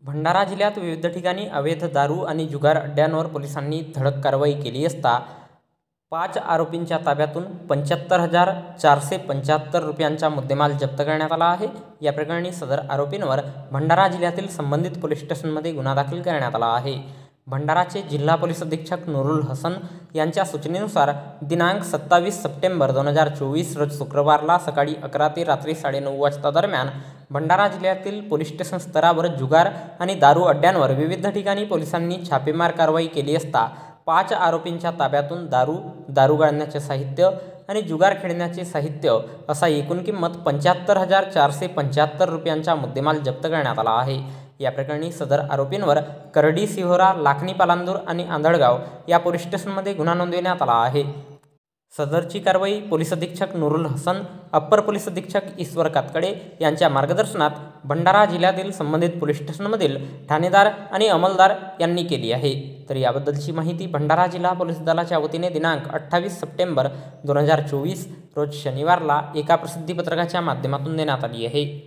भंडारा जिल्ह्यात विविध ठिकाणी अवैध दारू आणि जुगार अड्ड्यांवर पोलिसांनी धडक कारवाई केली असता 5 आरोपींच्या ताब्यातून 75,475 रुपयांचा मुद्देमाल जप्त करण्यात आला आहे. या प्रकरणी सदर आरोपींवर भंडारा जिल्ह्यातील संबंधित पोलीस स्टेशनमध्ये गुन्हा दाखल करण्यात आला आहे. भंडाराचे जिल्हा पोलीस अधीक्षक नूरुल हसन यांच्या सूचनेनुसार दिनांक 27 सप्टेंबर 2024 रोज शुक्रवारला सकाळी 11 ते रात्री 9:30 वाजता दरम्यान भंडारा जिल्ह्यातील पोलीस स्टेशन स्तरावर जुगार आणि दारू अड्ड्यांवर विविध ठिकाणी पोलिसांनी छापेमार कारवाई केली असता 5 आरोपींच्या ताब्यातून दारू गाळण्याचे साहित्य आणि जुगार खेळण्याचे साहित्य असा एकूण किंमत 75,475 रुपयांचा मुद्देमाल जप्त करण्यात आला आहे. या प्रकरणी सदर आरोपींवर करडी, सिहोरा, लाखनी, पालांदूर आणि आंधळगाव या पोलीस स्टेशनमध्ये गुन्हा नोंदविण्यात आला आहे. सदरची कारवाई पोलीस अधीक्षक नूरुल हसन, अप्पर पोलीस अधीक्षक ईश्वर कातकडे यांच्या मार्गदर्शनात भंडारा जिल्ह्यातील संबंधित पोलीस स्टेशनमधील ठाणेदार आणि अंमलदार यांनी केली आहे. तर याबद्दलची माहिती भंडारा जिल्हा पोलीस दलाच्या वतीने दिनांक 28 सप्टेंबर 2024 रोज शनिवारला एका प्रसिद्धीपत्रकाच्या माध्यमातून देण्यात आली आहे.